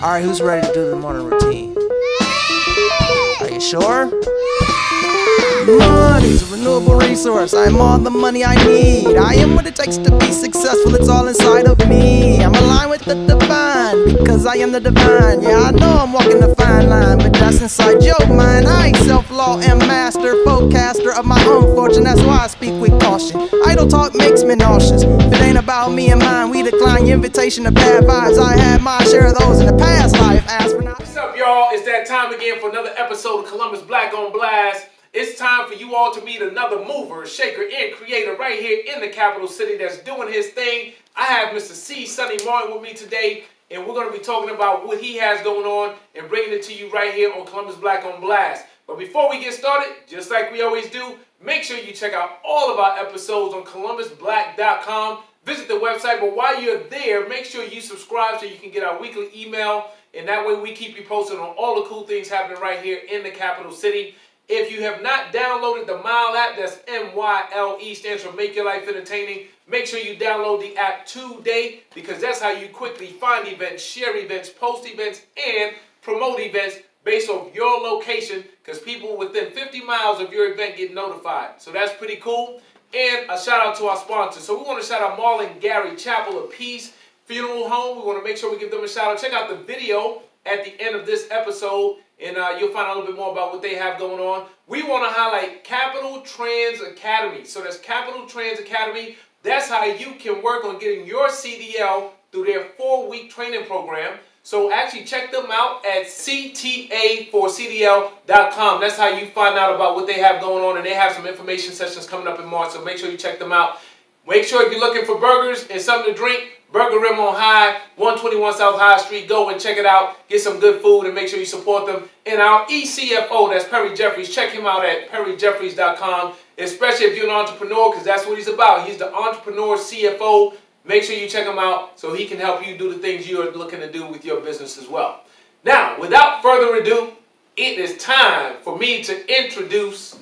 Alright, who's ready to do the morning routine? Are you sure? Money's a renewable resource. I am all the money I need. I am what it takes to be successful. It's all inside of me. I'm aligned with the divine because I am the divine. Yeah, I know I'm walking the fine line, but that's inside your mind. I ain't self-law and master, forecaster of my own fortune. That's why I speak with caution. Idle talk makes me nauseous. If it ain't about me and mine, we decline your invitation to bad vibes. I had my share of those in the past life. As for now, what's up, y'all? It's that time again for another episode of Columbus Black on Blast. It's time for you all to meet another mover, shaker, and creator right here in the capital city that's doing his thing. I have Mr. C. Sonny Martin with me today, and we're going to be talking about what he has going on and bringing it to you right here on Columbus Black on Blast. But before we get started, just like we always do, make sure you check out all of our episodes on ColumbusBlack.com. Visit the website, but while you're there, make sure you subscribe so you can get our weekly email, and that way we keep you posted on all the cool things happening right here in the capital city. If you have not downloaded the MILE app, that's M-Y-L-E, stands for Make Your Life Entertaining, make sure you download the app today because that's how you quickly find events, share events, post events, and promote events based on your location because people within 50 miles of your event get notified. So that's pretty cool. And a shout out to our sponsors. So we want to shout out Marlon Gary Chapel of Peace Funeral Home. We want to make sure we give them a shout out. Check out the video at the end of this episode, and you'll find out a little bit more about what they have going on. We want to highlight Capital Trans Academy. So that's Capital Trans Academy. That's how you can work on getting your CDL through their 4-week training program. So actually check them out at cta4cdl.com. That's how you find out about what they have going on, and they have some information sessions coming up in March, so make sure you check them out. Make sure if you're looking for burgers and something to drink, Burger Rim on High, 121 South High Street. Go and check it out. Get some good food and make sure you support them. And our ECFO, that's Perry Jeffries. Check him out at perryjeffries.com, especially if you're an entrepreneur, because that's what he's about. He's the entrepreneur CFO. Make sure you check him out so he can help you do the things you're looking to do with your business as well. Now, without further ado, it is time for me to introduce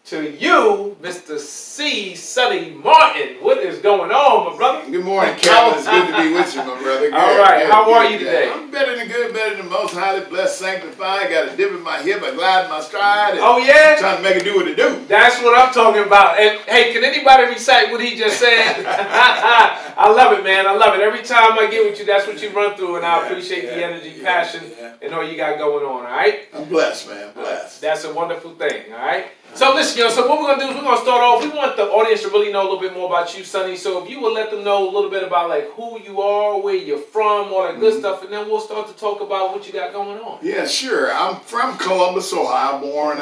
to you, Mr. C. Sonny Martin. What is going on, my brother? Good morning, Kevin. It's good to be with you, my brother. Good, all right. How are you today? I'm better than good, better than most, highly blessed, sanctified. Got a dip in my hip, I glide in my stride. Oh, yeah? Trying to make it do what it do. That's what I'm talking about. And, hey, can anybody recite what he just said? I love it, man. I love it. Every time I get with you, that's what you run through, and I appreciate the energy, passion, and all you got going on, all right? I'm blessed, man. Blessed. That's a wonderful thing, all right? So listen, yo, so what we're going to do is we're going to start off. We want the audience to really know a little bit more about you, Sonny. So if you would let them know a little bit about like who you are, where you're from, all that good stuff, and then we'll start to talk about what you got going on. Yeah, sure. I'm from Columbus, Ohio, born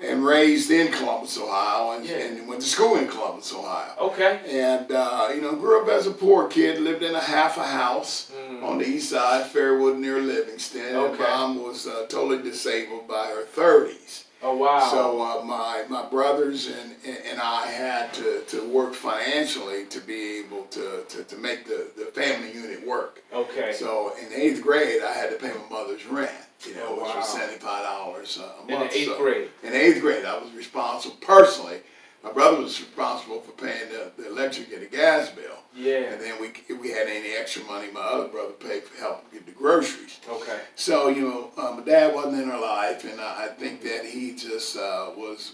and raised in Columbus, Ohio, and went to school in Columbus, Ohio. Okay. And, you know, grew up as a poor kid, lived in a half a house on the east side, Fairwood near Livingston. Okay. And Mom was totally disabled by her 30s. Oh, wow. So my brothers and I had to work financially to be able to make the family unit work. Okay. So in 8th grade, I had to pay my mother's rent, you know, oh, wow. which was $75 a month. In the 8th grade? In 8th grade, I was responsible personally. My brother was responsible for paying the electric and the gas bill. Yeah. And then if we had any extra money, my other brother paid for help get the groceries. Okay. So, you know, my dad wasn't in her life, and I think that he just was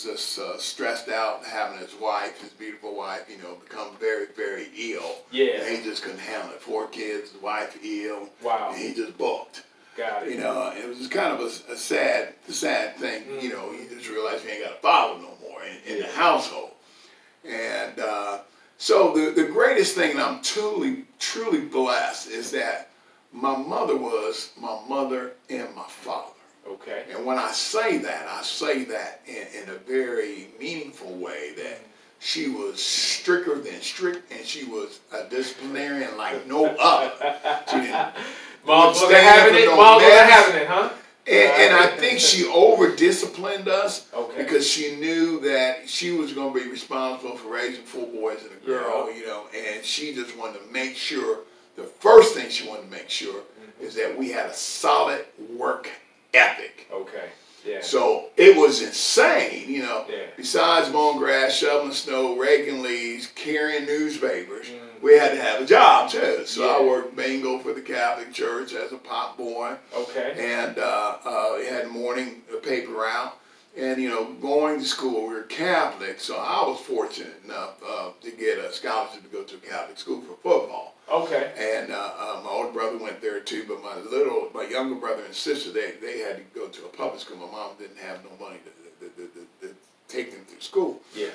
just stressed out having his wife, his beautiful wife, you know, become very, very ill. Yeah. And he just couldn't handle it. 4 kids, the wife ill. Wow. And he just booked. Got it. You know, it was just kind of a sad thing. You know, you just realize you ain't got a father no more in the household. And so the greatest thing, and I'm truly blessed, is that my mother was my mother and my father. Okay. And when I say that in a very meaningful way, that she was stricter than strict, and she was a disciplinarian like no other. She didn't. Mom's wasn't having it. Mom's wasn't having it, huh? And I think she over-disciplined us because she knew that she was going to be responsible for raising 4 boys and a girl, you know, and she just wanted to make sure, the first thing she wanted to make sure is that we had a solid work ethic. Okay. Yeah. So it was insane, you know. Yeah. Besides mowing grass, shoveling snow, raking leaves, carrying newspapers, we had to have a job too. So I worked bingo for the Catholic Church as a pop boy. Okay. And we had morning paper route. And, you know, going to school, we were Catholic, so I was fortunate enough to get a scholarship to go to a Catholic school for football. Okay. And my older brother went there too, but my younger brother and sister, they had to go to a public school. My mom didn't have no money to take them through school. Yeah.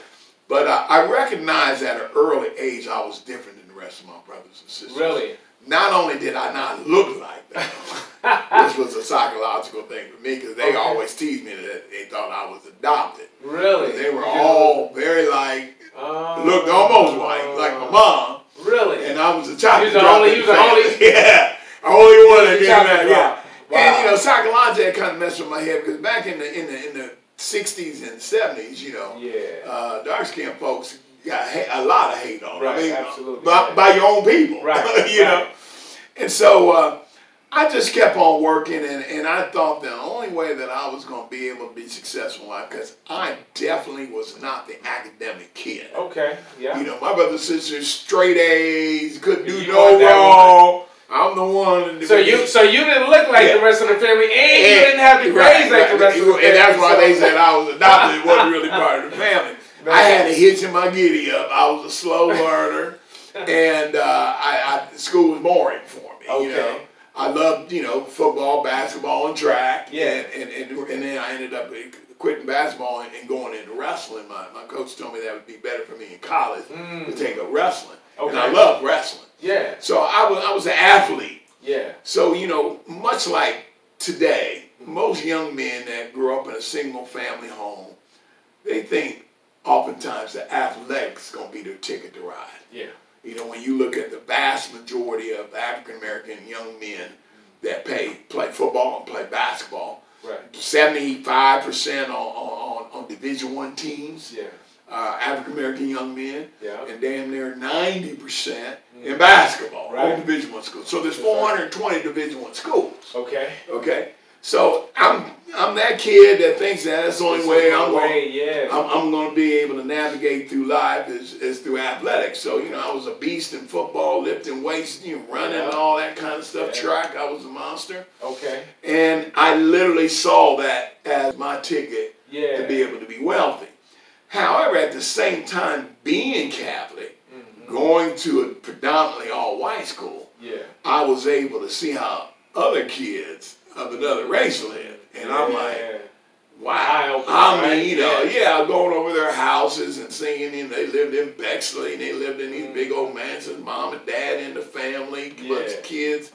But I recognized at an early age I was different than the rest of my brothers and sisters. Really? Not only did I not look like them, which was a psychological thing for me, because they always teased me that they thought I was adopted. Really? They were all very looked almost white, like my mom. Really? And I was a chocolate drop. You was the only? Yeah. Only one that did that, yeah. Wow. And, you know, psychologically, it kind of messed with my head, because back in the 60s and 70s, you know, dark-skinned folks got a lot of hate on them. Right, I mean, absolutely. By your own people. Right. You know? And so I just kept on working, and I thought the only way that I was going to be able to be successful in life, because I definitely was not the academic kid. Okay, yeah. You know, my brothers and sisters, straight A's, couldn't do no wrong. I'm the one. So you didn't look like the rest of the family, and you didn't have the grades like the rest of the family. And that's why they said I was adopted. It wasn't really part of the family. I had a hitch in my giddy up. I was a slow learner, and school was boring for me. Okay. You know, I loved, you know, football, basketball, and track. Yeah. And then I ended up quitting basketball and going into wrestling. My coach told me that would be better for me in college to take up wrestling. Okay. And I loved wrestling. Yeah. So I was an athlete. Yeah. So, you know, much like today, most young men that grew up in a single family home, they think oftentimes that athletics is going to be their ticket to ride. Yeah. You know, when you look at the vast majority of African American young men that play football and play basketball, right. 75% on Division I teams. Yeah. African American young men, and damn near 90% in basketball, on Division I schools. So there's 420 Division I schools. Okay. Okay. So I'm that kid that thinks that's the only way I'm going to be able to navigate through life is through athletics. So, you know, I was a beast in football, lifting weights, you know, running and all that kind of stuff. Track, I was a monster. Okay. And I literally saw that as my ticket to be able to be wealthy. However, at the same time, being Catholic, going to a predominantly all-white school, I was able to see how other kids of another race live. And I'm like, wow. I mean, you know, going over their houses and seeing, and they lived in Bexley, and they lived in these big old mansions, mom and dad and the family, bunch of kids.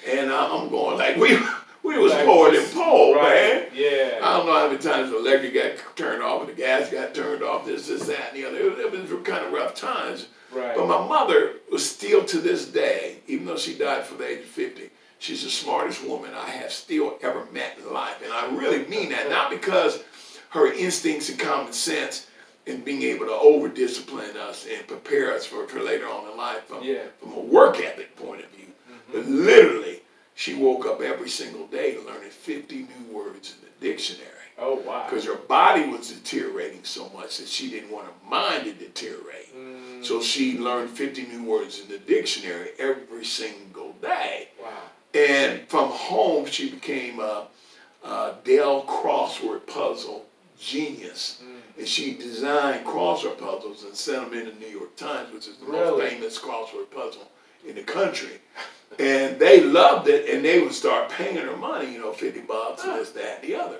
And I'm going like, we was poor than poor, man. Yeah. I don't know how many times the electric got turned off and the gas got turned off, this, that, and the other. It was kind of rough times. Right. But my mother was still to this day, even though she died for the age of 50, she's the smartest woman I have still ever met in life. And I really mean that, not because her instincts and common sense and being able to over-discipline us and prepare us for later on in life from a work ethic point of view, but literally, she woke up every single day learning 50 new words in the dictionary. Oh, wow. Because her body was deteriorating so much that she didn't want her mind to deteriorate. So she learned 50 new words in the dictionary every single day. Wow. And from home, she became a Dell crossword puzzle genius. And she designed crossword puzzles and sent them in the New York Times, which is the most famous crossword puzzle in the country. And they loved it, and they would start paying her money, you know, $50 and this, that, and the other.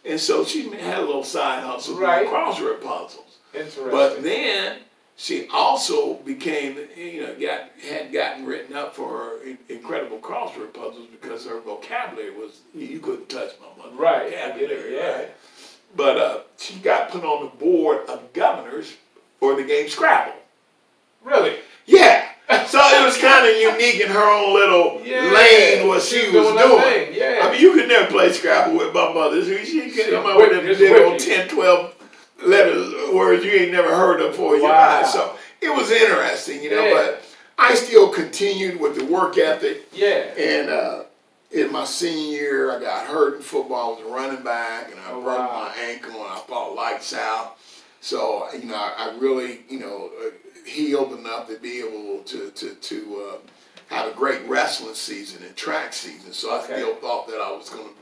And so she had a little side hustle doing crossword puzzles. Interesting. But then she also became, you know, had gotten written up for her incredible crossword puzzles because her vocabulary was, you couldn't touch my mother's vocabulary. Right? But she got put on the board of governors for the game Scrabble. Really? Yeah. So it was kind of unique in her own little lane what she was doing. Yeah. I mean, you could never play Scrabble with my mother. She could come up with them big old 10, 12 letter words you ain't never heard of before in your life. So it was interesting, you know, but I still continued with the work ethic. Yeah. And in my senior year, I got hurt in football. I was a running back, and I broke my ankle, and I fought lights out. So, you know, I really, you know, healed enough to be able to have a great wrestling season and track season. So I still thought that I was going to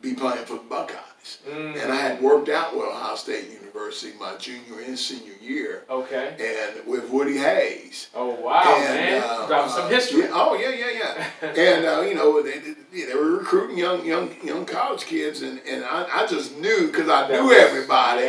be playing for the Buckeyes. And I had worked out with Ohio State University my junior and senior year. And with Woody Hayes. Oh, wow, man. Got some history. Yeah. And, you know, they were recruiting young college kids. And I just knew, because I knew everybody.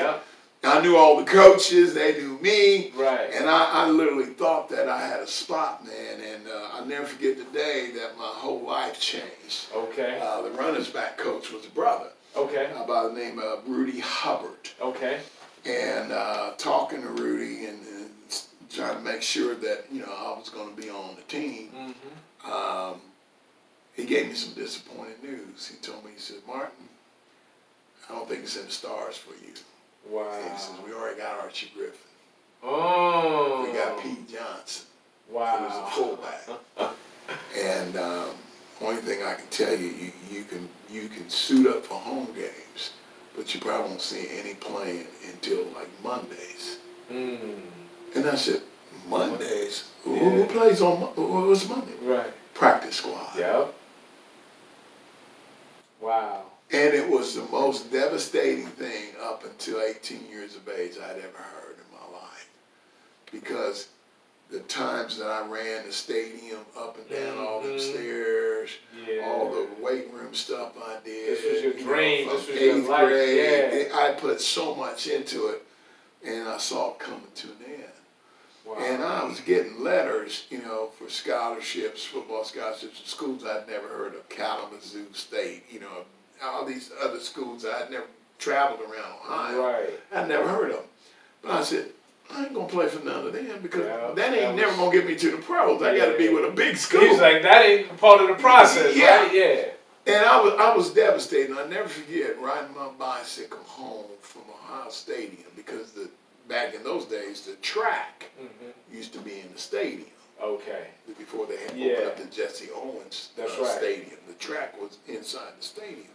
I knew all the coaches. They knew me. And I literally thought that I had a spot, man. And I'll never forget the day that my whole life changed. The running back coach was a brother. By the name of Rudy Hubbard. And talking to Rudy and trying to make sure that, you know, I was going to be on the team. He gave me some disappointing news. He told me, he said, "Martin, I don't think it's in the stars for you." And he says, "We already got Archie Griffin. We got Pete Johnson. Who was a fullback." And only thing I can tell you, you can suit up for home games, but you probably won't see any playing until like Mondays. And I said, "Mondays? Who plays on what's Monday?" Practice squad. And it was the most devastating thing up until 18 years of age I'd ever heard in my life. Because the times that I ran the stadium up and down all them stairs, all the weight room stuff I did. This was your dream. From this was your life. grade, I put so much into it, and I saw it coming to an end. And I was getting letters, you know, for scholarships, football scholarships, to schools I'd never heard of, Kalamazoo State, you know, all these other schools I'd never traveled around Ohio. I'd never heard of them. But I said, I ain't going to play for none of them, because that ain't never going to get me to the pros. I got to be with a big school. He's like, that ain't part of the process, right? And I was devastated. I never forget riding my bicycle home from Ohio Stadium, because back in those days, the track used to be in the stadium. Before they had opened up the Jesse Owens Stadium. The track was inside the stadium.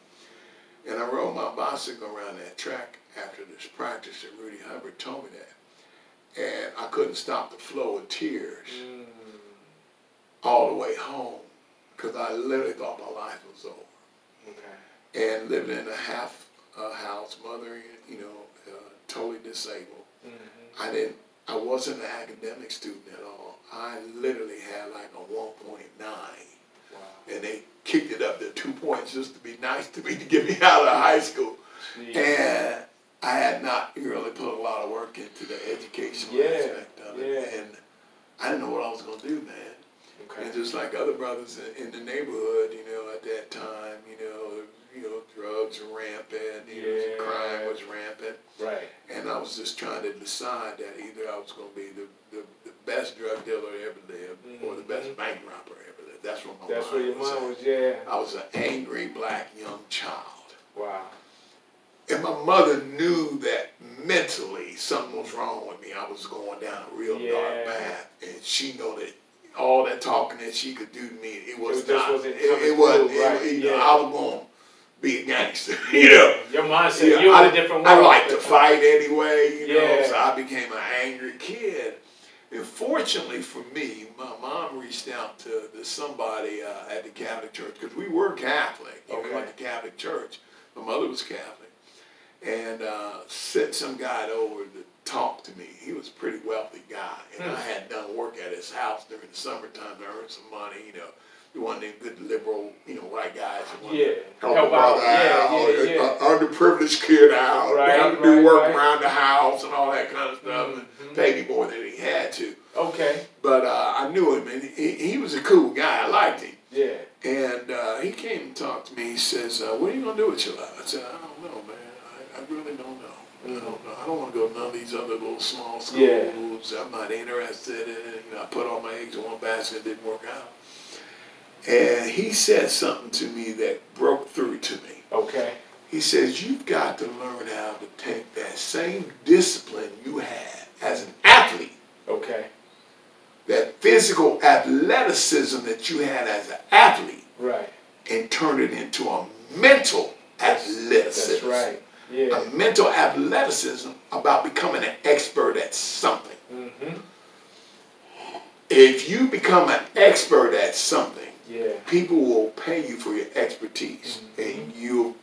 And I rode my bicycle around that track after this practice that Rudy Hubbard told me that. And I couldn't stop the flow of tears all the way home, because I literally thought my life was over. And living in a half house, mother, you know, totally disabled. I wasn't an academic student at all. I literally had like a 1.9. And they kicked it up to 2 points just to be nice to me, to get me out of high school. And I had not really put a lot of work into the educational aspect of it. And I didn't know what I was going to do, man. And just like other brothers in the neighborhood, you know, at that time, you know, drugs were rampant, you know, crime was rampant. And I was just trying to decide that either I was going to be the best drug dealer ever lived, or the best bank robber ever lived. That's what my mind was. That's where your mind was, I was an angry black young child. And my mother knew that mentally something was wrong with me. I was going down a real dark path, and she knew that all that talking that she could do to me, it was not. It wasn't. I was going to be a gangster. You know, your mindset. You were a different world. I liked to fight anyway. You know, so I became an angry kid. And fortunately for me, my mom reached out to somebody at the Catholic Church, because we were Catholic. We went to Catholic Church. My mother was Catholic. And sent some guy over to talk to me. He was a pretty wealthy guy. And I had done work at his house during the summertime to earn some money, you know. He wasn't a good liberal, you know, white guys who wanted to help a brother out, underprivileged kid out, down to do work around the house and all that kind of stuff, and paid me more than he had to. But I knew him, and he was a cool guy. I liked him. And he came and talked to me. He says, "What are you going to do with your life?" I said, "I don't know, man. I really don't know. I don't know. I don't want to go to none of these other little small schools. I'm not interested in it. You know, I put all my eggs in one basket. It didn't work out." And he said something to me that broke through to me. He says, "You've got to learn how to take that same discipline you had as an athlete, that physical athleticism that you had as an athlete, and turn it into a mental athleticism. That's right. Yeah. A mental athleticism about becoming an expert at something. Mm-hmm. If you become an expert at something, yeah, people will pay you for your expertise, mm-hmm. and you'll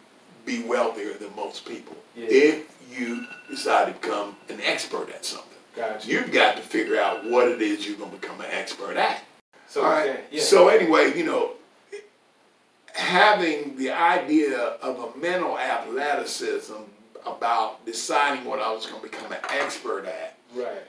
be wealthier than most people. Yeah. If you decide to become an expert at something. Gotcha. You've got to figure out what it is you're going to become an expert at. So, all right. Yeah. So anyway, you know, having the idea of a mental athleticism about deciding what I was going to become an expert at. Right.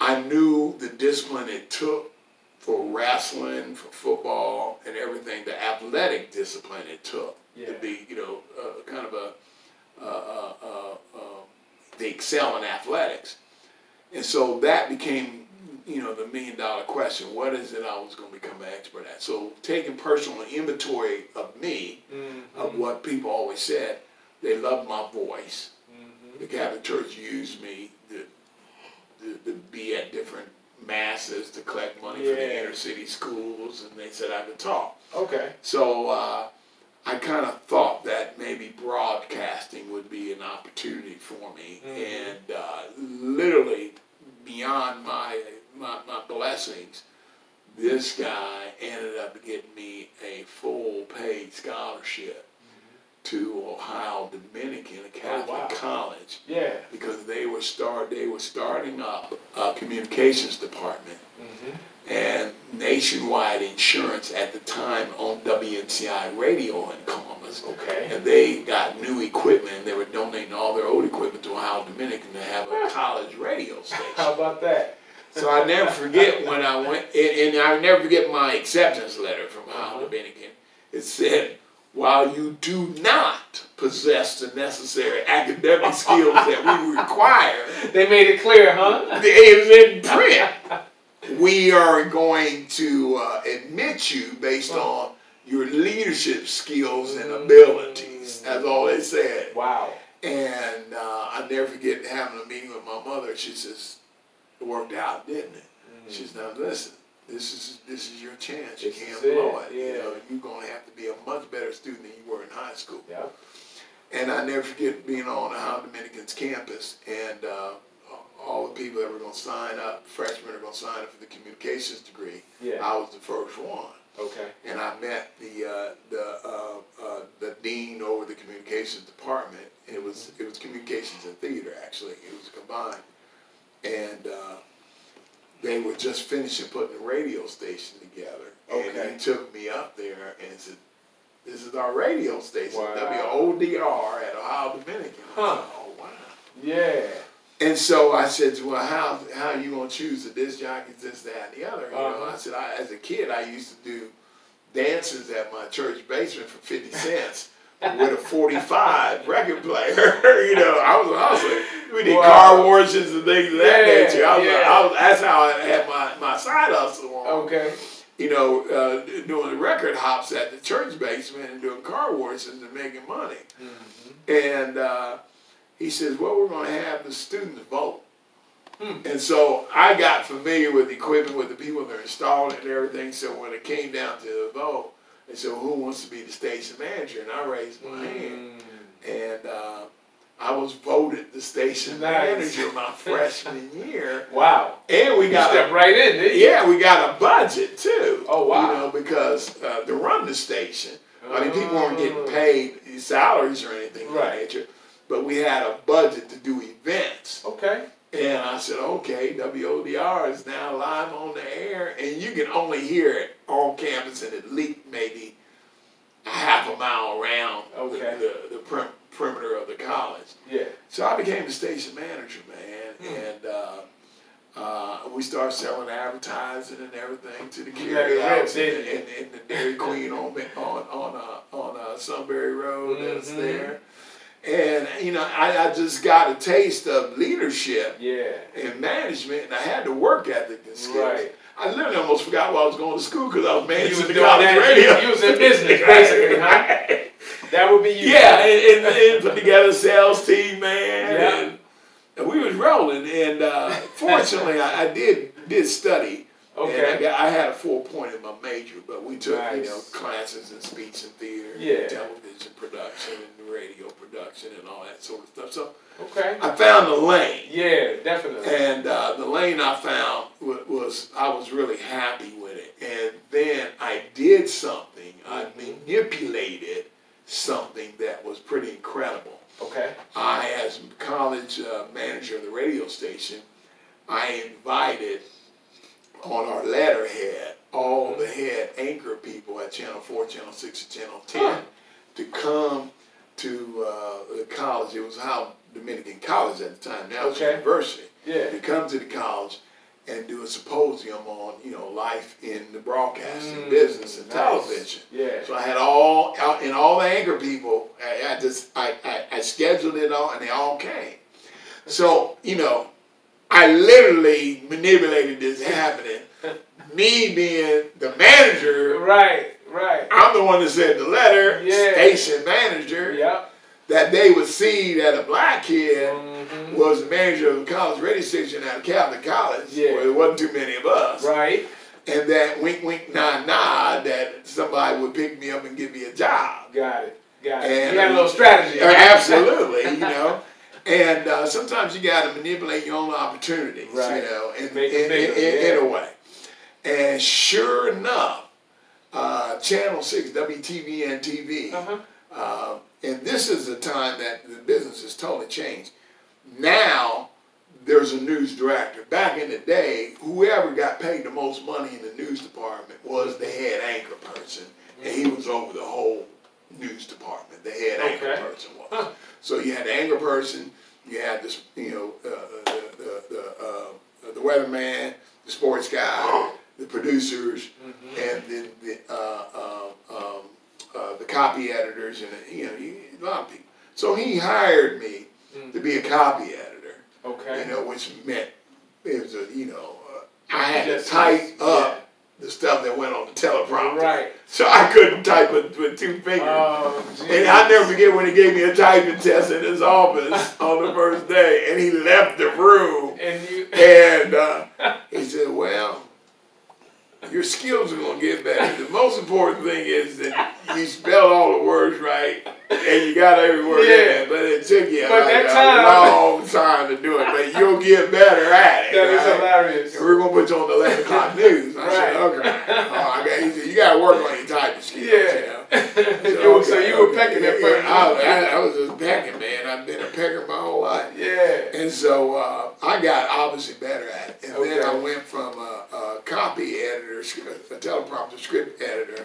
I knew the discipline it took for wrestling, for football, and everything, the athletic discipline it took to be, you know, kind of the excel in athletics. And so that became, you know, the $1 million question. What is it I was going to become an expert at? So taking personal inventory of me, mm-hmm. of what people always said, they loved my voice. Mm-hmm. The Catholic Church used me to be at different masses to collect money for the inner city schools, and they said I could talk. Okay. So I kind of thought that maybe broadcasting would be an opportunity for me, mm-hmm. and literally beyond my blessings, this guy ended up getting me a full paid scholarship to Ohio Dominican, a Catholic college. Yeah. Because they were starting up a communications department, mm-hmm. and nationwide insurance at the time on WNCI radio in Columbus. Okay. And they got new equipment. They were donating all their old equipment to Ohio Dominican to have a college radio station. How about that? So I never forget when I went, and I never forget my acceptance letter from Ohio Dominican. It said, while you do not possess the necessary academic skills that we require. They made it clear, huh? It was in print. We are going to admit you based on your leadership skills and abilities. That's all they said. Wow. And I never forget having a meeting with my mother. She says, it worked out, didn't it? She says, now listen. This is your chance. You can't blow it. Yeah. You know, you're going to have to be a much better student than you were in high school. Yeah. And I never forget being on the Ohio Dominican's campus, and all the people that were going to sign up, freshmen are going to sign up for the communications degree. Yeah. I was the first one. Okay. And I met the dean over the communications department. It was communications and theater, actually. It was combined, and they were just finishing putting the radio station together. Okay. And he took me up there and said, this is our radio station, WODR at Ohio Dominican. Huh. Oh, wow. Yeah. And so I said, well, how are you going to choose the disc jockeys, this, that, and the other? You know, I said, as a kid, I used to do dances at my church basement for 50 cents. With a 45 record player, you know, I was like, we did car washes and things of that nature. That's how I had my side hustle on. Okay. You know, doing the record hops at the church basement and doing car washes and making money. Mm-hmm. And he says, well, we're going to have the students vote. And so I got familiar with the equipment, with the people that are installing it and everything. So when it came down to the vote, they said, well, who wants to be the station manager? And I raised my hand. And I was voted the station manager my freshman year. Wow. And we got stepped right in, didn't you? Yeah, we got a budget too. Oh, wow. You know, because to run the station, I mean, people weren't getting paid salaries or anything of that nature, but we had a budget to do events. Okay. And I said, okay, WODR is now live on the air, and you can only hear it on campus and it leaked maybe a half a mile around the perimeter of the college. Yeah. So I became the station manager, man, and we started selling advertising and everything to the carryouts and the Dairy Queen on Sunbury Road that's there. And, you know, I just got a taste of leadership and management, and I had the work ethic and skills. Right. I literally almost forgot why I was going to school because I was managing the college radio. You was in business, basically, huh? That would be you. Yeah, and put together a sales team, man. And we was rolling. And fortunately, I did study Okay. And I had a 4.0 in my major, but we took, Nice. you know, classes in speech and theater, Yeah. and television production, and radio production, and all that sort of stuff. So Okay. I found a lane. Yeah, definitely. And the lane I found was I was really happy with it. And then I did something. I manipulated something that was pretty incredible. Okay. I, as college manager of the radio station, I invited on our letterhead all the head anchor people at Channel 4, Channel 6, and Channel 10 to come to the college. It was how Dominican College at the time. Now it's university. Yeah. To come to the college and do a symposium on, you know, life in the broadcasting business and television. Yeah. So I had all the anchor people. I scheduled it all, and they all came. So, you know, I literally manipulated this happening. Me being the manager. Right. I'm the one that said the letter. Yeah. Station manager. Yep. That they would see that a black kid was the manager of the college radio station at Catholic College, where there wasn't too many of us. Right. And that wink, wink, nod, nod, that somebody would pick me up and give me a job. Got it. And you had a little strategy. Absolutely, you know. And sometimes you got to manipulate your own opportunities, you know, in a way. And sure enough, Channel 6, WTVN TV, and this is the time that the business has totally changed. Now, there's a news director. Back in the day, whoever got paid the most money in the news department was the head anchor person, and he was over the whole news department. The head anchor person was. So you had the anchor person, you had this, you know, the weatherman, the sports guy, the producers, and then the copy editors, and you know, a lot of people. So he hired me to be a copy editor. Okay. You know, which meant it was a, you know, I had to type up the stuff that went on the teleprompter. Right. So I couldn't type it with 2 fingers. Oh, and I never forget when he gave me a typing test in his office on the first day, and he left the room, and he said, "Well, your skills are going to get better. The most important thing is that you spelled all the words right and you got every word in. But it took you a long time to do it. But you'll get better at it." That is hilarious. And we're going to put you on the 11 o'clock news. I said, okay. He said, you got to work on your typing skills. You know? So you were pecking at first. I was just pecking, man. I've been a pecker my whole life. Yeah. And so I got obviously better at it. And then I went from a copy editor, a teleprompter script editor.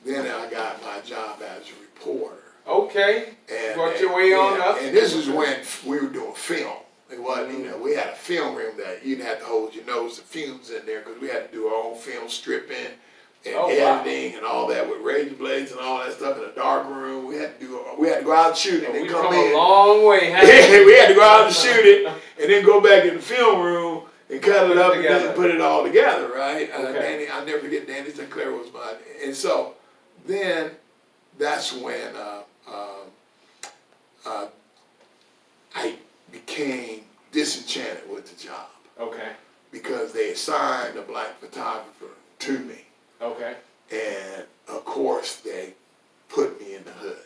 Then I got my job as a reporter. Okay. And worked your way on up. And this is when we were doing film. It wasn't, you know, we had a film room that you'd have to hold your nose to fumes in there because we had to do our own film stripping and editing and all that with razor blades and all that stuff in a dark room. We had to go out and shoot it and then come in. A long way. We had to go out and shoot it and then go back in the film room and cut it up and then put it all together, right? Danny, I'll never forget, Danny Sinclair was mine. And so then that's when I became disenchanted with the job. Okay. Because they assigned a black photographer to me. Okay. And of course they put me in the hood.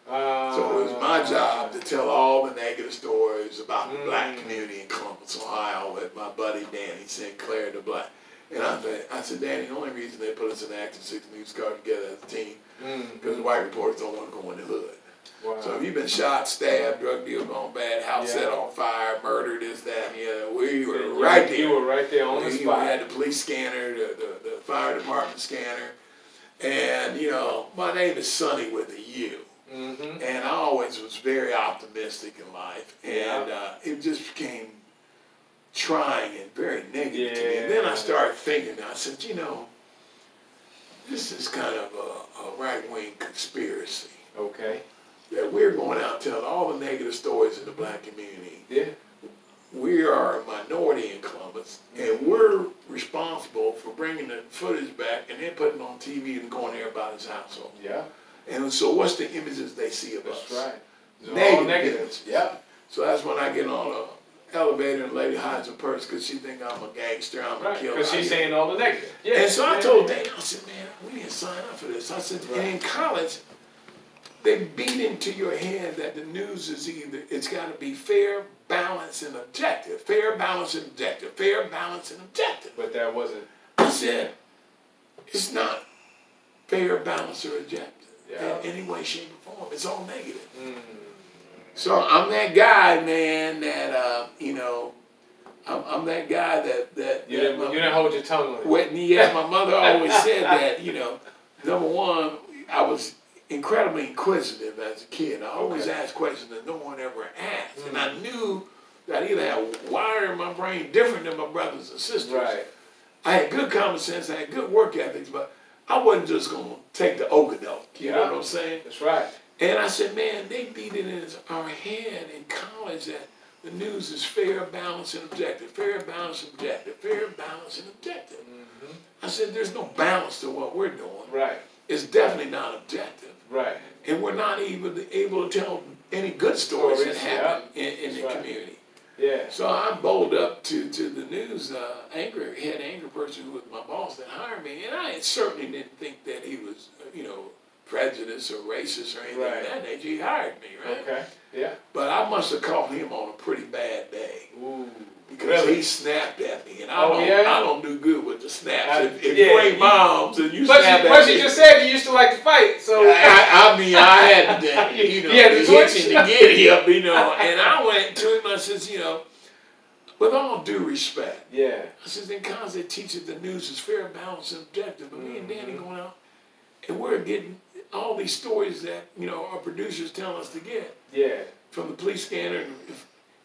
So it was my job to tell all the negative stories about the black community in Columbus, Ohio, with my buddy Danny Sinclair, the black. And I said, Danny, the only reason they put us in the Active 6 News car together as a team because white reporters don't want to go in the hood. Wow. So if you've been shot, stabbed, drug deal gone bad, house set on fire, murder, this, that, and we were right there. You were right there on the spot. We had the police scanner, the fire department scanner. And, you know, my name is Sonny with a U. And I always was very optimistic in life. And it just became trying and very negative to me. And then I started thinking, I said, you know, this is kind of a right-wing conspiracy. Okay. That we're going out telling all the negative stories in the black community. Yeah. We are a minority in Columbus, and we're responsible for bringing the footage back and then putting it on TV and going to everybody's household. Yeah. And so what's the images they see of us? That's right. Negative. Yeah. So that's when I get on elevator and the lady hides her purse because she think I'm a gangster, I'm a killer. Because she's saying all the negative. Yeah. And so I told Danny, I said, man, we didn't sign up for this. I said, and in college, they beat into your head that the news is either, it's got to be fair, balanced, and objective. Fair, balanced, and objective. Fair, balanced, and objective. But that wasn't. I said, it's not fair, balanced, or objective in any way, shape, or form. It's all negative. So I'm that guy, man, that, you know, I'm that guy that you didn't hold your tongue on it. Yeah, my mother always said that, you know, number one, I was incredibly inquisitive as a kid. I always asked questions that no one ever asked. And I knew that I either had a wire in my brain different than my brothers and sisters. Right. I had good common sense, I had good work ethics, but I wasn't just going to take the okadoke. You know what I'm saying? That's right. And I said, man, they beat it in our head in college that the news is fair, balanced, and objective. Fair, balanced, and objective. Fair, balanced, and objective. I said, there's no balance to what we're doing. Right. It's definitely not objective. Right. And we're not even able to tell any good stories that happen in the community. Yeah. So I bowled up to the news head anchor person who was my boss that hired me, and I certainly didn't think that he was, you know, prejudiced or racist or anything of that nature. He hired me, right? Okay. Yeah. But I must have caught him on a pretty bad day. Ooh. Because he snapped at me, and I don't do good with the snaps. If you ain't moms and you snap at me. But you just said you used to like to fight, so I mean, I had the, you know, the hitch and the giddy up, you know. And I went to him. I says, you know, with all due respect, I says, in college they teach that the news is fair, balanced, and objective. But me and Danny going out, and we're getting all these stories that, you know, our producers tell us to get from the police scanner, and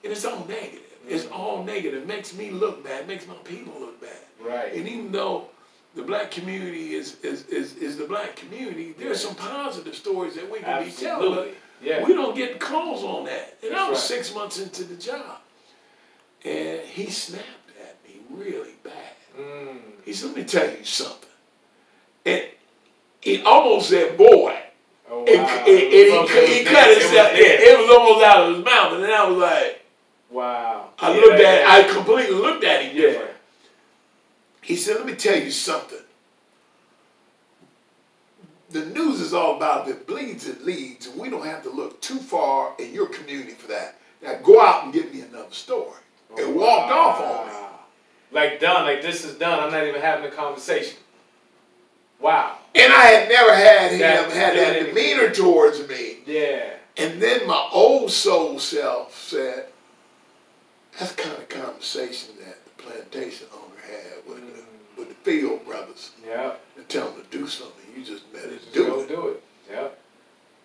it's all negative. It's all negative. It makes me look bad. It makes my people look bad. Right. And even though the black community is the black community, there's some positive stories that we can be telling. But we don't get calls on that. And I was 6 months into the job. And he snapped at me really bad. He said, let me tell you something. And he almost said, boy. Oh, wow. And he cut himself. It was almost out of his mouth. And then I was like, wow. I completely looked at him different. He said, let me tell you something. The news is all about if it bleeds, it leads, and we don't have to look too far in your community for that. Now go out and give me another story. And walked off on me. Like done, like this is done. I'm not even having a conversation. Wow. And I had never had him had that demeanor towards me. Yeah. And then my old soul self said, that's the kind of conversation that the plantation owner had with the Field brothers. Yeah. And tell them to do something. You just better do it. Yeah.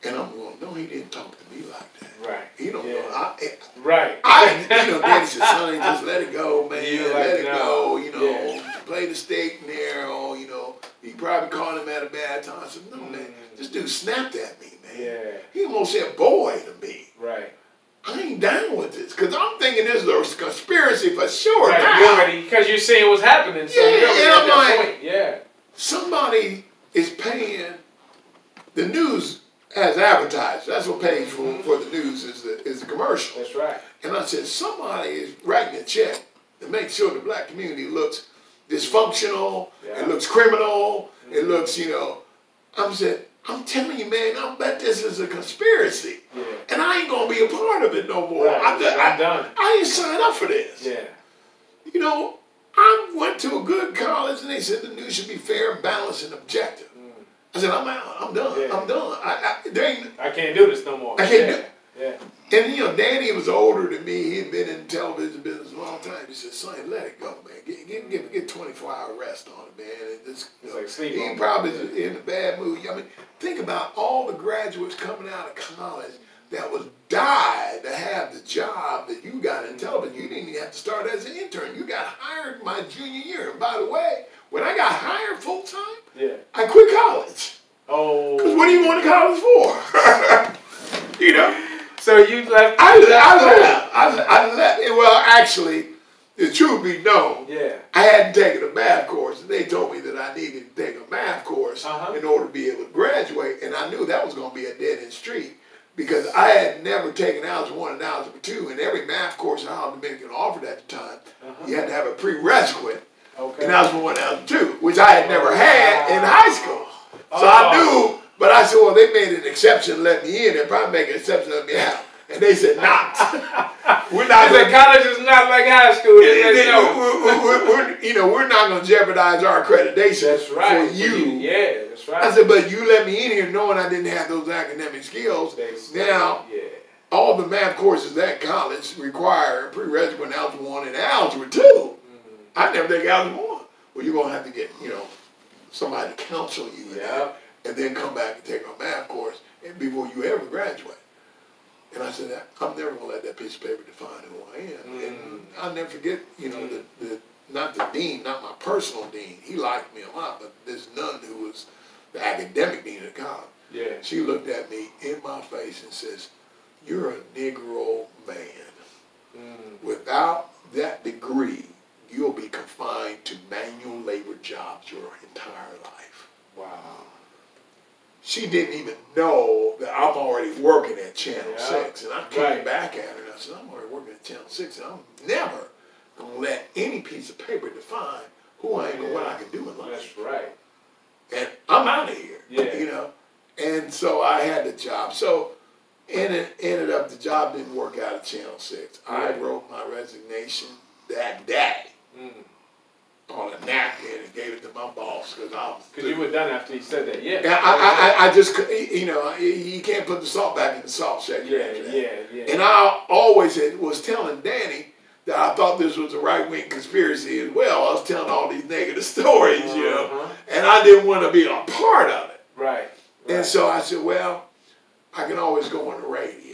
And I'm going, no, he didn't talk to me like that. Right. He don't know. Right. You know, Daddy said, son, just let it go, man. Let it go. You know, play the steak and arrow. You know, he probably caught him at a bad time. I said, no, man, this dude snapped at me, man. Yeah. He almost said boy to me. Right. I ain't down with this because I'm thinking this is a conspiracy for sure. Right. Because you're seeing what's happening. So and I'm like, point. Somebody is paying the news. As advertised, that's what pays for the news is the commercial. That's right. And I said, somebody is writing a check to make sure the black community looks dysfunctional, it looks criminal, it looks, you know. I'm telling you, man, I bet this is a conspiracy. Yeah. And I ain't going to be a part of it no more. Right. I'm done. I ain't signed up for this. Yeah. You know, I went to a good college and they said the news should be fair, balanced, and objective. I said, I'm out. I'm done. Yeah. I'm done. I can't do this no more. I can't do it. Yeah. And, you know, Danny was older than me. He'd been in the television business a long time. He said, son, let it go, man. Get 24-hour rest on it, man. It's like sleep on it. He probably is in a bad mood. I mean, think about all the graduates coming out of college that was died to have the job that you got in television. You didn't even have to start as an intern. You got hired my junior year. And by the way, when I got hired full-time, I quit college. Oh. Because what are you going to college for? You know? So you left. I left. Well, actually, the truth be known, I hadn't taken a math course. And they told me that I needed to take a math course in order to be able to graduate. And I knew that was going to be a dead-end street because I had never taken algebra 1 and algebra 2, and every math course in Holland Dominican offered at the time, you had to have a prerequisite in algebra 1 and algebra 2, which I had never had in high school. So I knew, but I said, well, they made an exception to let me in. They'll probably make an exception to let me out. And they said, not. We're not. They said college is not like high school. We're not going to jeopardize our accreditation for you. Yeah, that's right. I said, but you let me in here knowing I didn't have those academic skills. Now, all the math courses at college require prerequisite in algebra 1 and algebra 2. I never take algebra 1. Well, you're going to have to get, somebody to counsel you with that, and then come back and take a math course before you ever graduate. And I said, I'm never going to let that piece of paper define who I am. And I'll never forget, not the dean, not my personal dean. He liked me a lot, but this nun who was the academic dean at college, she looked at me in my face and says, you're a Negro man. Without that degree, you'll be confined to manual labor jobs your entire life. Wow. She didn't even know that I'm already working at Channel 6. And I came back at her and I said, I'm already working at Channel 6 and I'm never going to let any piece of paper define who I am and what I can do in life. That's right. And I'm out of here, And so I had the job. So ended up the job didn't work out at Channel 6. I wrote my resignation that day. On a napkin and gave it to my boss because you were done after he said that. I just you can't put the salt back in the salt shaker. And I always was telling Danny that I thought this was a right-wing conspiracy as well. I was telling all these negative stories, and I didn't want to be a part of it. Right. And so I said, well, I can always go on the radio.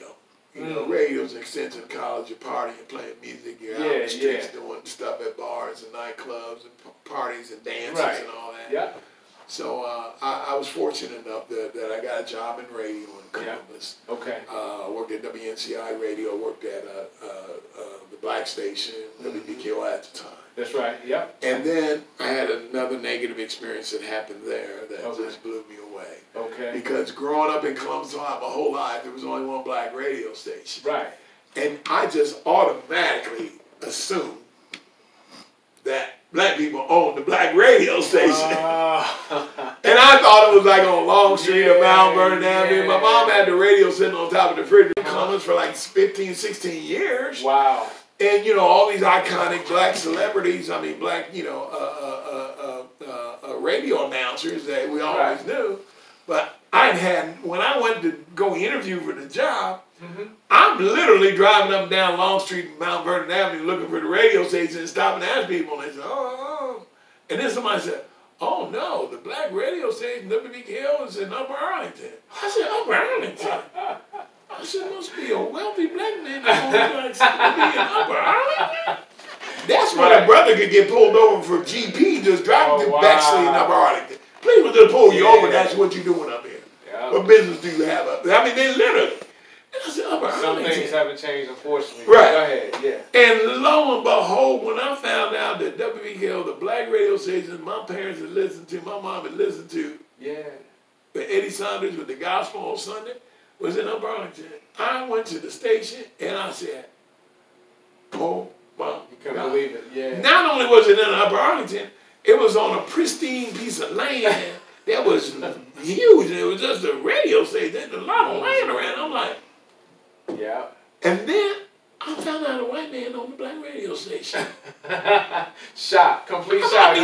Radio's an extension of college. You're partying, you're playing music, you're out on the streets doing stuff at bars and nightclubs and parties and dances and all that. Yeah. So I was fortunate enough that I got a job in radio in Columbus. Okay. Worked at WNCI Radio, worked at the Black station, WBKO at the time. That's right, yep. And then I had another negative experience that happened there that just blew me away. Okay. Because growing up in Columbus, Ohio, my whole life, there was only one black radio station. Right. And I just automatically assumed that black people owned the black radio station. And I thought it was like on Long Street or Mount Vernon Avenue. My mom had the radio sitting on top of the fridge in Columbus for like 15, 16 years. Wow. And, all these iconic black celebrities, black, radio announcers that we always knew. But when I went to go interview for the job, I'm literally driving up and down Long Street and Mount Vernon Avenue looking for the radio station and stopping to ask people. And they said, oh. And then somebody said, oh, no, the black radio station, WBKO, is in Upper Arlington. I said, Upper Arlington? I said, must be a wealthy black man that owns like in Upper Arlington. That's why a brother could get pulled over for GP just driving through Bexley in Upper Arlington. Please, we'll just pull you over and ask you what you're doing up here. What business do you have up there? They literally. And I said, Upper Arlington. Some things haven't changed, unfortunately. Right. Go ahead, And lo and behold, when I found out that WBKO, the black radio station my parents had listened to, my mom had listened to, with Eddie Saunders with the gospel on Sunday, was in Upper Arlington. I went to the station and I said, oh my God. You couldn't believe it, Not only was it in Upper Arlington, it was on a pristine piece of land that was huge. It was just a radio station. There's a lot of land around. I'm like, And then I found out a white man on the black radio station. Shock, complete shock.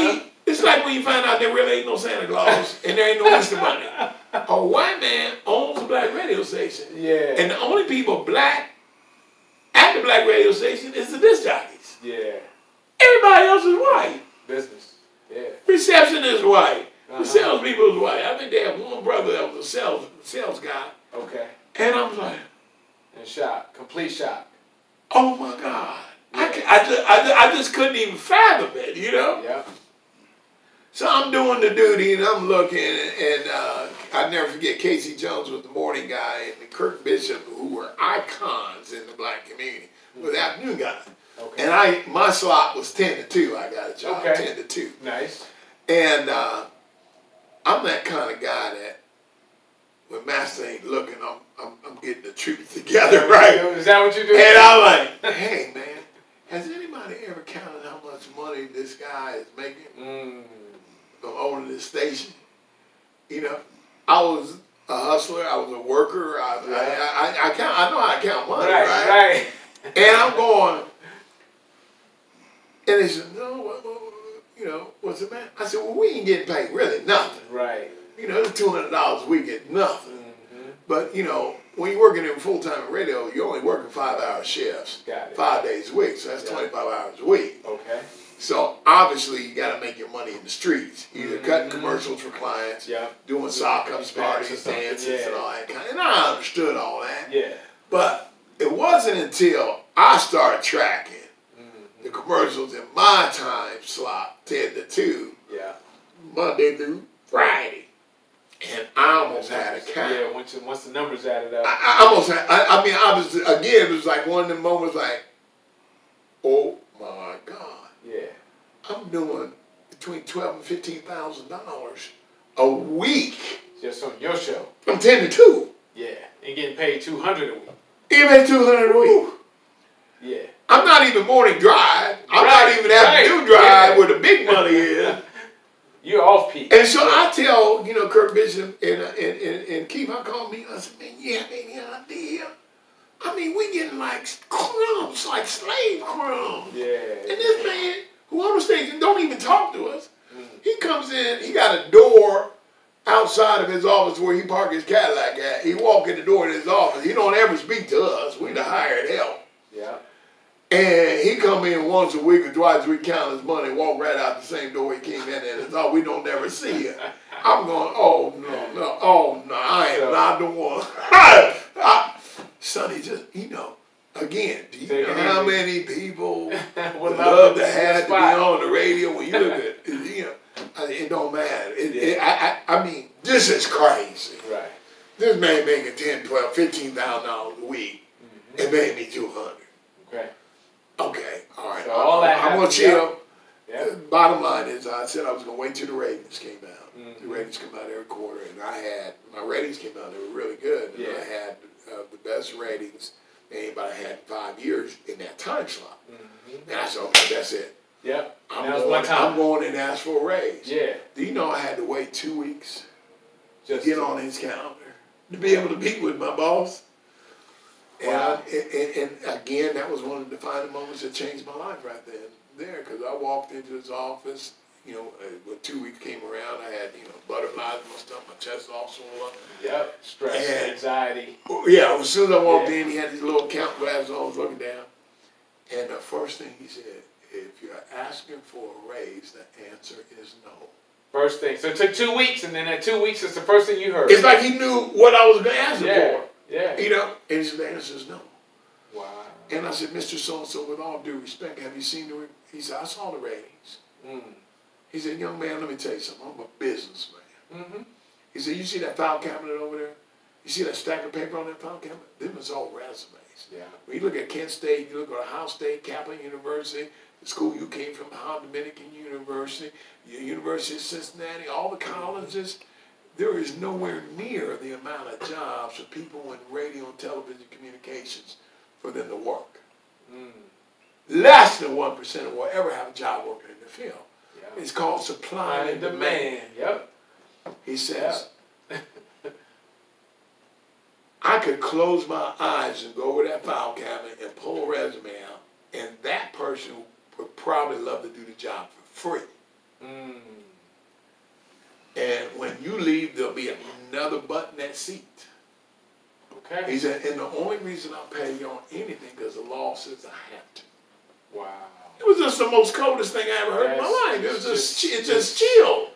It's like when you find out there really ain't no Santa Claus and there ain't no Easter Bunny. A white man owns a black radio station. And the only people black at the black radio station is the disc jockeys. Everybody else is white. Business. Reception is white. The salespeople is white. I think they have one brother that was a sales guy. Okay. And I'm like, in shock, complete shock. Oh my God. I just couldn't even fathom it, So I'm doing the duty and I'm looking and I never forget Casey Jones was the morning guy and Kirk Bishop, who were icons in the black community, was the afternoon guy. Okay. And my slot was 10 to 2. I got a job 10 to 2. Nice. And I'm that kind of guy that when master ain't looking, I'm getting the together, right? Is that what you do? And I'm like, hey, man, has anybody ever counted how much money this guy is making from owning this station? You know, I was a hustler. I was a worker. I know how to count money, right? And I'm going, and they said, no, you know, what's the matter? I said, well, we ain't getting paid really nothing. Right. You know, it's $200 a week, get nothing. But, you know, when you're working in full-time radio, you're only working 5-hour shifts. Got it. 5 days a week, so that's 25 hours a week. Okay. So, obviously, you got to make your money in the streets. Either cutting commercials for clients, doing sock-ups, parties, dances, and all that kind of. And I understood all that. Yeah. But it wasn't until I started tracking the commercials in my time slot, 10 to 2, Monday through Friday. And I almost had a count. Yeah, once the numbers added up. I almost had, I mean, I was, again, it was like one of the moments like, oh my God. Yeah. I'm doing between $12,000 and $15,000 a week. Just on your show. From 10 to 2. Yeah. And getting paid $200 a week. Even $200 a week. Yeah. I'm not even morning drive. I'm not even afternoon drive where the big money is. You're off peak. And so I tell, you know, Kirk Bishop and Keith, I call me, I said, man, you have any idea? I mean, we getting like crumbs, like slave crumbs. Yeah. And this man, who on the station don't even talk to us, he comes in, he got a door outside of his office where he parked his Cadillac at. He walk in the door in his office. He don't ever speak to us. We the hired help. Yeah. And he come in once a week or twice a week, count his money, walk right out the same door he came in, and it's all we don't never see him. I'm going, oh no, I am not the one. Sonny, just, you know, again, do you know how many people would love to have to be on the radio when you look at, you know, it don't matter. I mean, this is crazy. Right. This man making $10,000, $12,000, $15,000 a week, and made me $200. Okay. Okay, all right. So all that I'm going to chill. Yep. Bottom line is, I said I was going to wait till the ratings came out. The ratings come out every quarter, and my ratings came out, they were really good. And I had the best ratings anybody had in 5 years in that time slot. And I said, okay, that's it. Yep. I'm going and ask for a raise. Yeah. Do you know I had to wait 2 weeks Just to get on his calendar to be able to meet with my boss? Wow. And again, that was one of the defining moments that changed my life right there, because I walked into his office, you know, when 2 weeks came around, I had, you know, butterflies and stuff, my chest all swole up. Yep, stress, and anxiety. Yeah, as soon as I walked in, he had his little count glasses on, looking down. And the first thing he said, if you're asking for a raise, the answer is no. First thing. So it took 2 weeks, and then at 2 weeks, it's the first thing you heard. It's like he knew what I was going to ask him for. Yeah. You know, and the answer is no. Wow. And I said, Mr. So-and-so, with all due respect, have you seen the, he said, I saw the ratings. He said, young man, let me tell you something. I'm a businessman. He said, you see that file cabinet over there? You see that stack of paper on that file cabinet? Them is all resumes. Yeah. When you look at Kent State, you look at Ohio State, Kaplan University, the school you came from, Ohio Dominican University, the University of Cincinnati, all the colleges, there is nowhere near the amount of jobs for people in radio and television communications for them to work. Less than 1% will ever have a job working in the field. Yeah. It's called supply and demand. Yep. He says, I could close my eyes and go over that file cabinet and pull a resume out, and that person would probably love to do the job for free. And when you leave, there'll be another butt in that seat. Okay. He said, and the only reason I'll pay you on anything because the law says I have to. Wow. It was just the most coldest thing I ever heard in my life. It was just chill.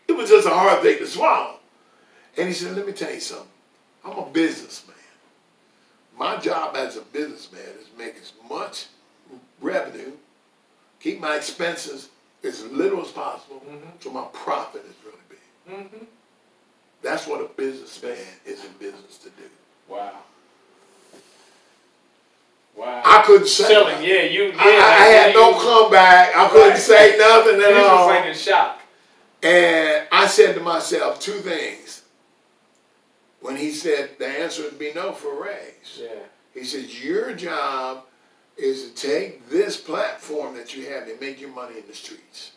It was just a hard thing to swallow. And he said, let me tell you something. I'm a businessman. My job as a businessman is make as much revenue, keep my expenses as little as possible, so my profit is really big. That's what a businessman is in business to do. Wow. Wow. I couldn't say nothing. I had no comeback. I couldn't say nothing at all. He was like in shock. And I said to myself two things. When when he said the answer would be no for a raise. Yeah. He says, your job is to take this platform that you have and make your money in the streets.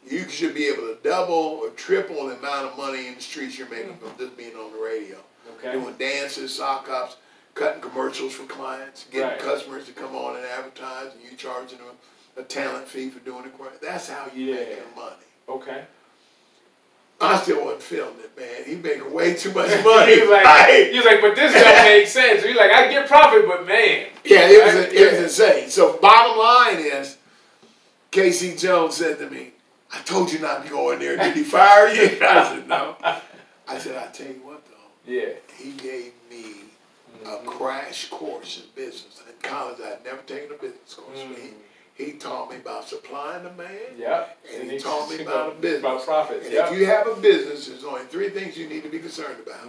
You should be able to double or triple the amount of money in the streets you're making from just being on the radio. Okay. Doing dances, sock ups, cutting commercials for clients, getting Right. customers to come on and advertise, and you charging them a talent fee for doing it. That's how you make your money. Okay. I still wasn't feeling it, man. He making way too much money. He was like, but this don't make sense. He's like, I get profit, but man. Yeah, it was insane. So bottom line is, Casey Jones said to me, I told you not to go in there. Did he fire you? I said, no. I said, I tell you what, though. Yeah. He gave me a crash course in business. In college, I had never taken a business course. He taught me about supply and demand. Yep. And he taught me about a business. About profits. And if you have a business, there's only three things you need to be concerned about.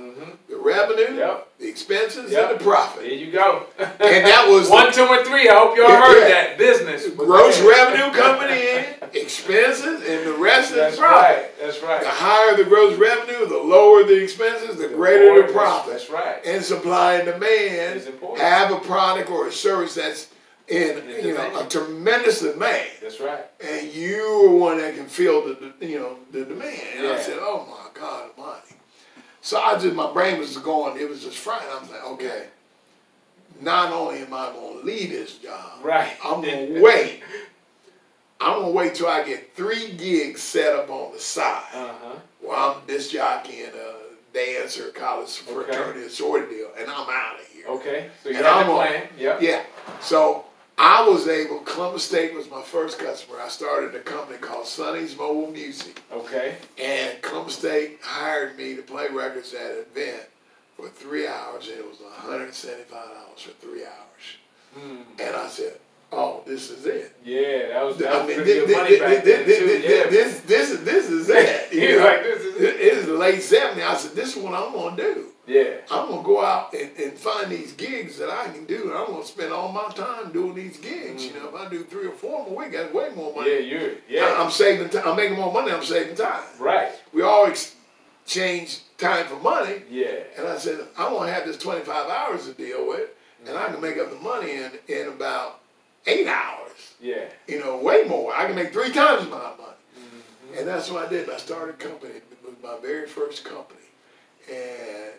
The revenue, the expenses, and the profit. There you go. And that was 1, 2, and 3. I hope y'all heard that. Business. Gross revenue coming in, expenses, and the rest is profit. Right. That's right. The higher the gross revenue, the lower the expenses, the greater the profit. That's right. And supply and demand, It's important. have a product or a service that's in a tremendous demand. That's right. And you are one that can feel the demand. And I said, oh my God Almighty. So my brain was going, it was just frying. I was like, okay, not only am I going to leave this job, right. I'm going to wait. I'm going to wait till I get 3 gigs set up on the side. Where I'm disc jockeying a dancer, college fraternity, sorority deal, and I'm out of here. Okay. So you had a plan. Yeah. So I was able, Columbus State was my first customer. I started a company called Sonny's Mobile Music. Okay. And Columbus State hired me to play records at an event for 3 hours, and it was $175 for 3 hours. And I said, oh, this is it. Yeah, that was pretty good money back then, too. This is it. He was like, this is it. It was the late 70s. I said, this is what I'm going to do. Yeah. I'm going to go out and find these gigs that I can do, and I'm going to spend all my time doing these gigs. You know, if I do 3 or 4 more weeks, that's way more money. I'm saving time. I'm making more money. I'm saving time. Right. We all exchange time for money. Yeah. And I said, I want to have this 25 hours to deal with, and I can make up the money in about 8 hours. Yeah. You know, way more. I can make 3 times my money. And that's what I did. I started a company. It was my very first company. And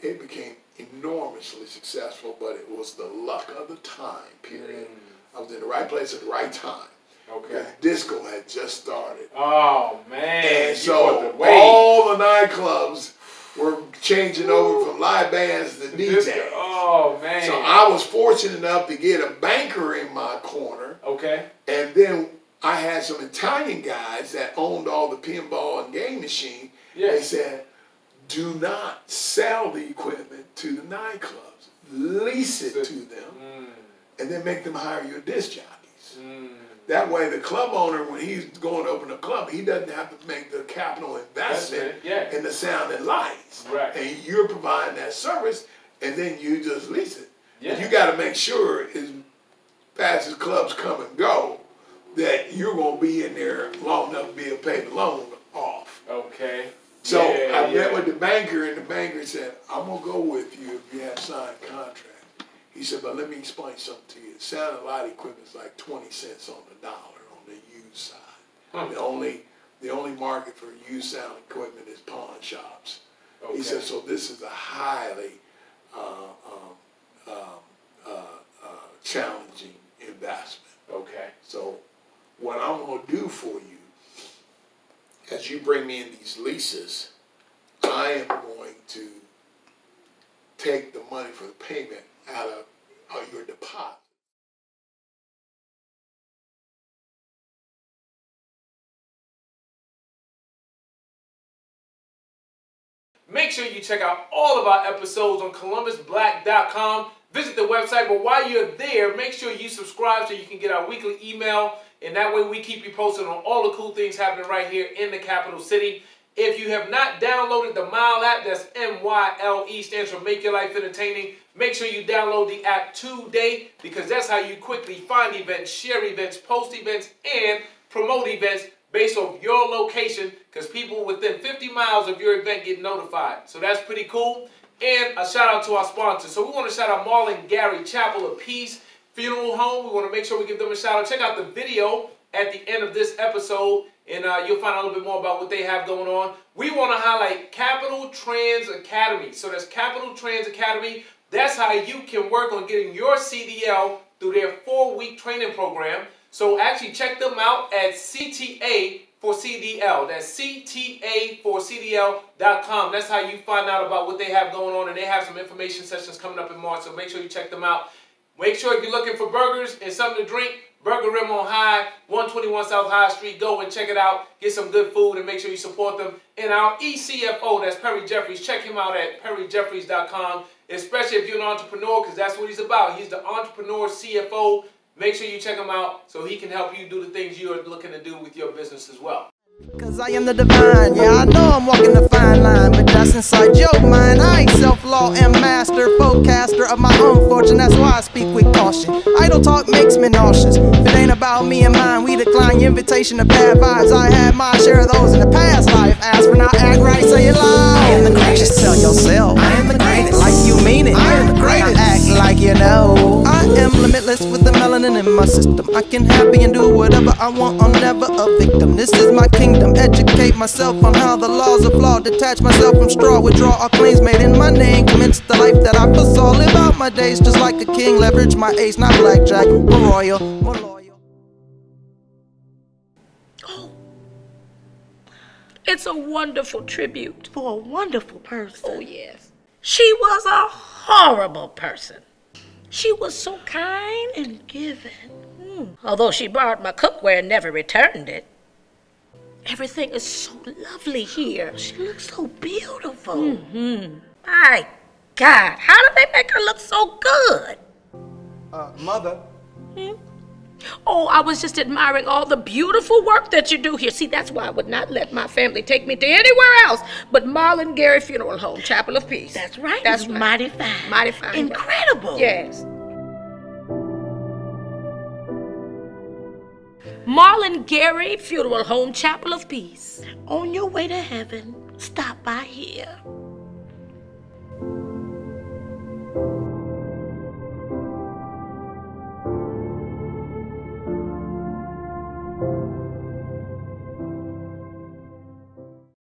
it became enormously successful, but it was the luck of the time period. I was in the right place at the right time. Okay. Disco had just started. Oh, man. And so all the nightclubs were changing over from live bands to DJs. Oh, man. So I was fortunate enough to get a banker in my corner. Okay. And then I had some Italian guys that owned all the pinball and game machine. Yeah. They said, do not sell the equipment to the nightclubs. Lease it to them and then make them hire you disc jockeys. That way the club owner, when he's going to open a club, he doesn't have to make the capital investment in the sound and lights. Right. And you're providing that service, and then you just lease it. Yeah. You got to make sure, as fast as clubs come and go, that you're going to be in there long enough to be able to pay the loan off. Okay. So I met with the banker, and the banker said, I'm going to go with you if you have signed a contract. He said, but let me explain something to you. Sound and light equipment is like 20 cents on the dollar on the used side. The only market for used sound equipment is pawn shops. Okay. He said, so this is a highly challenging investment. Okay. So what I'm going to do for you, as you bring me in these leases, I am going to take the money for the payment out of your deposit. Make sure you check out all of our episodes on ColumbusBlack.com. Visit the website, but while you're there, make sure you subscribe so you can get our weekly email, and that way we keep you posted on all the cool things happening right here in the capital city. If you have not downloaded the MYLE app, that's M-Y-L-E, stands for Make Your Life Entertaining, make sure you download the app today, because that's how you quickly find events, share events, post events, and promote events based off your location, because people within 50 miles of your event get notified. So that's pretty cool. And a shout out to our sponsors. So we want to shout out Marlon Gary Chapel of Peace Funeral Home. We want to make sure we give them a shout out. Check out the video at the end of this episode, and you'll find out a little bit more about what they have going on. We want to highlight Capital Trans Academy. So that's Capital Trans Academy. That's how you can work on getting your CDL through their 4-week training program. So actually check them out at CTA for CDL. That's CTA4CDL.com. That's how you find out about what they have going on, and they have some information sessions coming up in March, so make sure you check them out. Make sure if you're looking for burgers and something to drink, Burger Rim on High, 121 South High Street. Go and check it out. Get some good food and make sure you support them. And our ECFO, that's Perry Jeffries. Check him out at perryjeffries.com, especially if you're an entrepreneur, because that's what he's about. He's the entrepreneur CFO. Make sure you check him out so he can help you do the things you're looking to do with your business as well. Cause I am the divine, yeah, I know I'm walking the fine line, but that's inside your mind. I ain't self-law and master, forecaster of my own fortune, that's why I speak with caution. Idle talk makes me nauseous. If it ain't about me and mine, we decline your invitation to bad vibes. I had my share of those in the past life. Ask for not act right, say it loud. I am the greatest. Tell yourself I am the greatest. Like you mean it. I am the greatest. Act like you know. I am limitless with the melanin in my system. I can happy and do whatever I want. I'm never a victim. This is my kingdom. Educate myself on how the laws are flawed. Detach myself from straw. Withdraw all claims made in my name. Commence the life that I foresaw. Live out my days just like a king. Leverage my ace, not blackjack. More royal, more loyal. Oh, it's a wonderful tribute. For a wonderful person. Oh, yes. She was a horrible person. She was so kind and giving. Although she borrowed my cookware and never returned it. Everything is so lovely here. She looks so beautiful. My God, how did they make her look so good? Mother. Oh, I was just admiring all the beautiful work that you do here. See, that's why I would not let my family take me to anywhere else but Marlon Gary Funeral Home, Chapel of Peace. That's right. That's It's right. mighty fine. Mighty fine. Incredible. Yes. Marlon Gary Funeral Home, Chapel of Peace. On your way to heaven, stop by here.